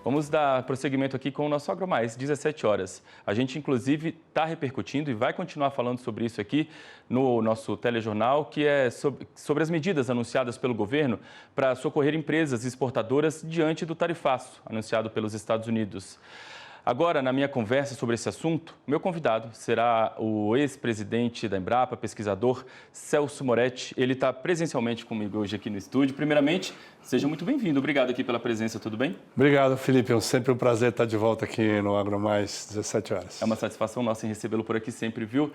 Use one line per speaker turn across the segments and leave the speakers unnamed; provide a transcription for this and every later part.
Vamos dar prosseguimento aqui com o nosso AgroMais, 17 horas. A gente, inclusive, está repercutindo e vai continuar falando sobre isso aqui no nosso telejornal, que é sobre as medidas anunciadas pelo governo para socorrer empresas exportadoras diante do tarifaço anunciado pelos Estados Unidos. Agora, na minha conversa sobre esse assunto, meu convidado será o ex-presidente da Embrapa, pesquisador Celso Moretti. Ele está presencialmente comigo hoje aqui no estúdio. Primeiramente, seja muito bem-vindo. Obrigado aqui pela presença, tudo bem?
Obrigado, Felipe. É sempre um prazer estar de volta aqui no AgroMais, 17 horas.
É uma satisfação nossa em recebê-lo por aqui sempre, viu?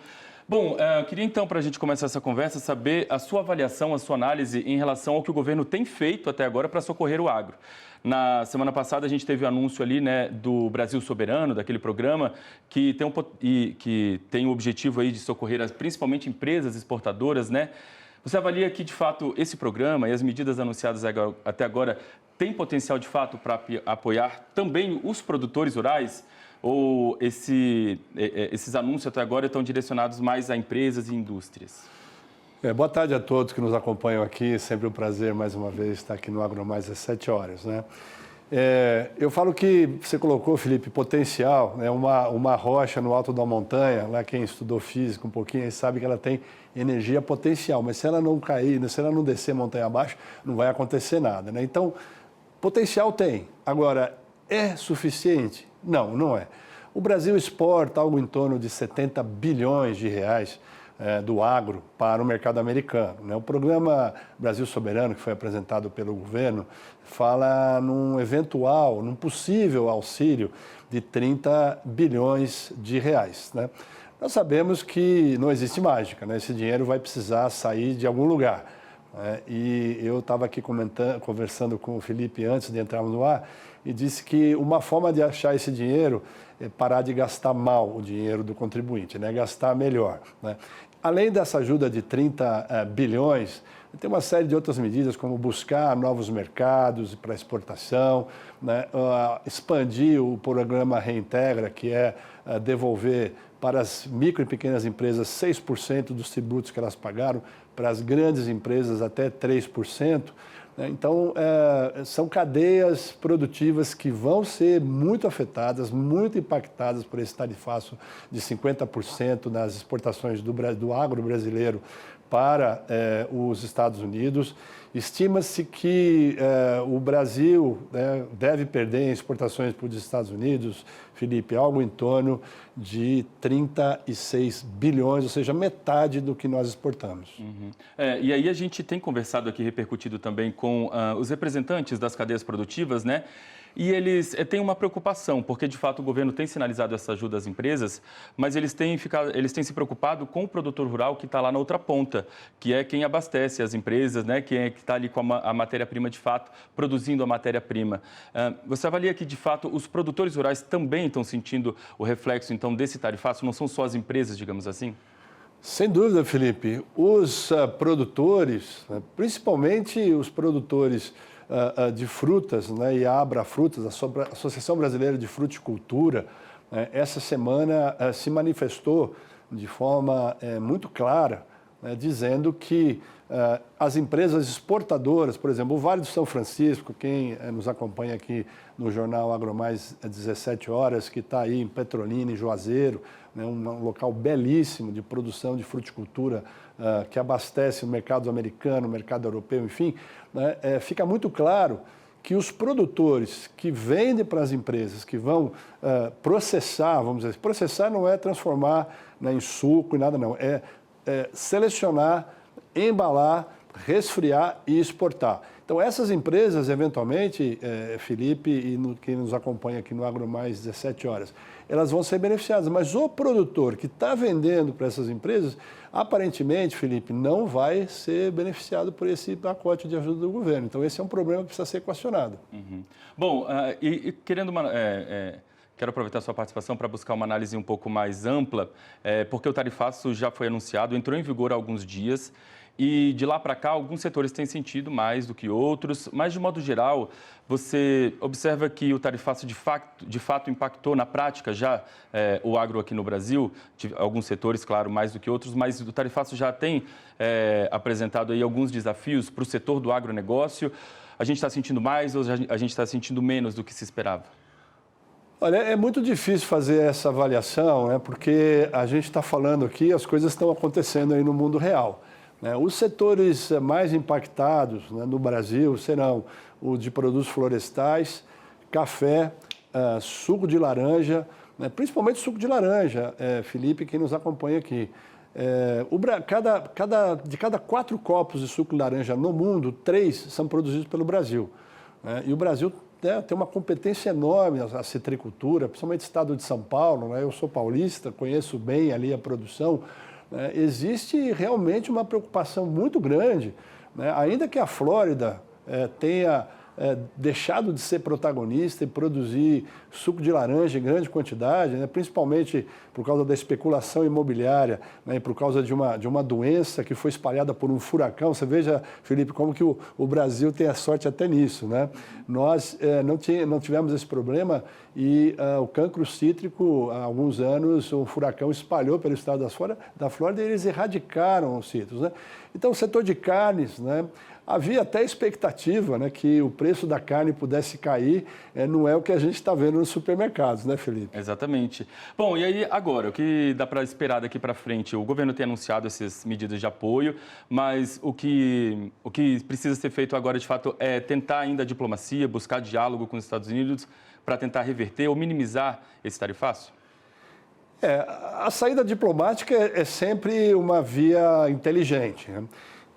Bom, eu queria então, para a gente começar essa conversa, saber a sua avaliação, a sua análise em relação ao que o governo tem feito até agora para socorrer o agro. Na semana passada, a gente teve o anúncio ali, né, do Brasil Soberano, daquele programa que tem o objetivo aí de socorrer principalmente empresas exportadoras, né? Você avalia que, de fato, esse programa e as medidas anunciadas até agora têm potencial, de fato, para apoiar também os produtores rurais? Ou esses anúncios até agora estão direcionados mais a empresas e indústrias?
Boa tarde a todos que nos acompanham aqui. Sempre um prazer, mais uma vez, estar aqui no AgroMais, 17 horas, né? Eu falo que você colocou, Felipe, potencial, né? Uma rocha no alto da montanha, lá quem estudou física um pouquinho sabe que ela tem energia potencial, mas se ela não cair, se ela não descer montanha abaixo, não vai acontecer nada, né? Então, potencial tem. Agora, é suficiente? Não, não é. O Brasil exporta algo em torno de 70 bilhões de reais do agro para o mercado americano, né? O programa Brasil Soberano, que foi apresentado pelo governo, fala num possível auxílio de 30 bilhões de reais, né? Nós sabemos que não existe mágica, né? Esse dinheiro vai precisar sair de algum lugar, né? E eu estava aqui conversando com o Felipe antes de entrarmos no ar e disse que uma forma de achar esse dinheiro é parar de gastar mal o dinheiro do contribuinte, né? Gastar melhor, né? Além dessa ajuda de 30 bilhões, tem uma série de outras medidas, como buscar novos mercados para exportação, né? Expandir o programa Reintegra, que é devolver para as micro e pequenas empresas 6% dos tributos que elas pagaram, para as grandes empresas até 3%. Então, são cadeias produtivas que vão ser muito afetadas, muito impactadas por esse tarifaço de 50% nas exportações do agro brasileiro para os Estados Unidos. Estima-se que o Brasil deve perder em exportações para os Estados Unidos, Felipe, algo em torno de 36 bilhões, ou seja, metade do que nós exportamos.
Uhum. E aí a gente tem conversado aqui, repercutido também com os representantes das cadeias produtivas, né? E eles têm uma preocupação, porque de fato o governo tem sinalizado essa ajuda às empresas, mas eles têm se preocupado com o produtor rural que está lá na outra ponta, que é quem abastece as empresas, né? Quem é que está ali com a matéria-prima de fato, produzindo a matéria-prima. Você avalia que de fato os produtores rurais também estão sentindo o reflexo então desse tarifaço, não são só as empresas, digamos assim?
Sem dúvida, Felipe. Os produtores, né, principalmente os produtores de frutas, né, e a Abra Frutas, a Associação Brasileira de Fruticultura, né, essa semana se manifestou de forma muito clara, né, dizendo que as empresas exportadoras, por exemplo, o Vale do São Francisco, quem nos acompanha aqui no jornal AgroMais 17 horas, que está aí em Petrolina, em Juazeiro, né, um local belíssimo de produção de fruticultura que abastece o mercado americano, o mercado europeu, enfim, né, fica muito claro que os produtores que vendem para as empresas, que vão processar, vamos dizer, processar não é transformar, né, em suco e nada não, é selecionar, embalar, resfriar e exportar. Então, essas empresas, eventualmente, Felipe e quem nos acompanha aqui no AgroMais 17 horas, elas vão ser beneficiadas, mas o produtor que está vendendo para essas empresas, aparentemente, Felipe, não vai ser beneficiado por esse pacote de ajuda do governo. Então, esse é um problema que precisa ser equacionado.
Uhum. Bom, quero aproveitar a sua participação para buscar uma análise um pouco mais ampla, porque o tarifaço já foi anunciado, entrou em vigor há alguns dias e de lá para cá alguns setores têm sentido mais do que outros, mas de modo geral você observa que o tarifaço de fato impactou na prática já o agro aqui no Brasil, alguns setores, claro, mais do que outros, mas o tarifaço já tem apresentado aí alguns desafios para o setor do agronegócio. a gente está sentindo mais ou a gente está sentindo menos do que se esperava?
Olha, é muito difícil fazer essa avaliação, né, porque a gente está falando aqui, as coisas estão acontecendo aí no mundo real. Né? Os setores mais impactados, né, no Brasil serão o de produtos florestais, café, suco de laranja, né, principalmente suco de laranja, Felipe, quem nos acompanha aqui. De cada 4 copos de suco de laranja no mundo, 3 são produzidos pelo Brasil. Né? E o Brasil tem uma competência enorme a citricultura, principalmente no estado de São Paulo. Né? Eu sou paulista, conheço bem ali a produção. Né? Existe realmente uma preocupação muito grande, né? Ainda que a Flórida tenha deixado de ser protagonista e produzir suco de laranja em grande quantidade, né, principalmente por causa da especulação imobiliária, né, e por causa de uma doença que foi espalhada por um furacão. Você veja, Felipe, como que o Brasil tem a sorte até nisso. Né? Nós não tivemos esse problema e o cancro cítrico, há alguns anos, um furacão espalhou pelo estado da Flórida e eles erradicaram os cítricos. Né? Então, o setor de carnes, né, havia até expectativa, né, que o preço da carne pudesse cair, não é o que a gente está vendo nos supermercados, né, Felipe?
Exatamente. Bom, e aí agora, o que dá para esperar daqui para frente? O governo tem anunciado essas medidas de apoio, mas o que precisa ser feito agora, de fato, é tentar ainda a diplomacia, buscar diálogo com os Estados Unidos para tentar reverter ou minimizar esse tarifaço?
A saída diplomática é sempre uma via inteligente, né?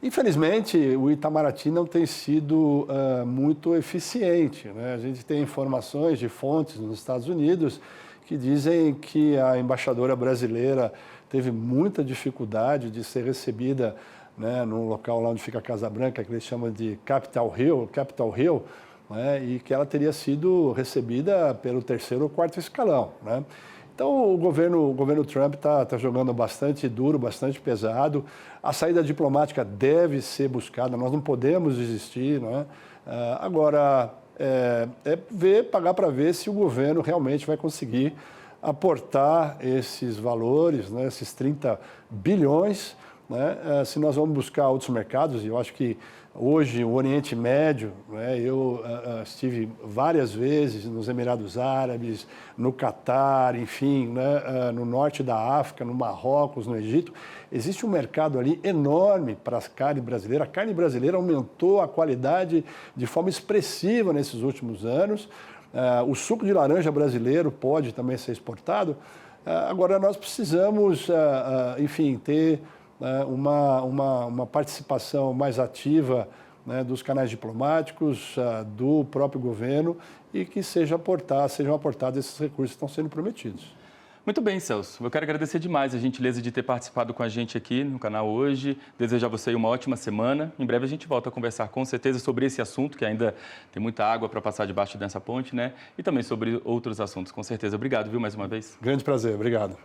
Infelizmente, o Itamaraty não tem sido muito eficiente. Né? A gente tem informações de fontes nos Estados Unidos que dizem que a embaixadora brasileira teve muita dificuldade de ser recebida, né, num local lá onde fica a Casa Branca, que eles chamam de Capitol Hill, né, e que ela teria sido recebida pelo 3º ou 4º escalão. Né? Então, o governo Trump está jogando bastante duro, bastante pesado. A saída diplomática deve ser buscada, nós não podemos desistir. Né? Agora, pagar para ver se o governo realmente vai conseguir aportar esses valores, né, esses 30 bilhões, né, se nós vamos buscar outros mercados. E eu acho que hoje o Oriente Médio, né, eu estive várias vezes nos Emirados Árabes, no Catar, enfim, né, no norte da África, no Marrocos, no Egito. Existe um mercado ali enorme para a carne brasileira. A carne brasileira aumentou a qualidade de forma expressiva nesses últimos anos. O suco de laranja brasileiro pode também ser exportado. Agora, nós precisamos, enfim, ter uma participação mais ativa, né, dos canais diplomáticos, do próprio governo, e que sejam aportados esses recursos que estão sendo prometidos.
Muito bem, Celso. Eu quero agradecer demais a gentileza de ter participado com a gente aqui no canal hoje. Desejo a você uma ótima semana. Em breve a gente volta a conversar com certeza sobre esse assunto, que ainda tem muita água para passar debaixo dessa ponte, né? E também sobre outros assuntos, com certeza. Obrigado, viu, mais uma vez.
Grande prazer. Obrigado.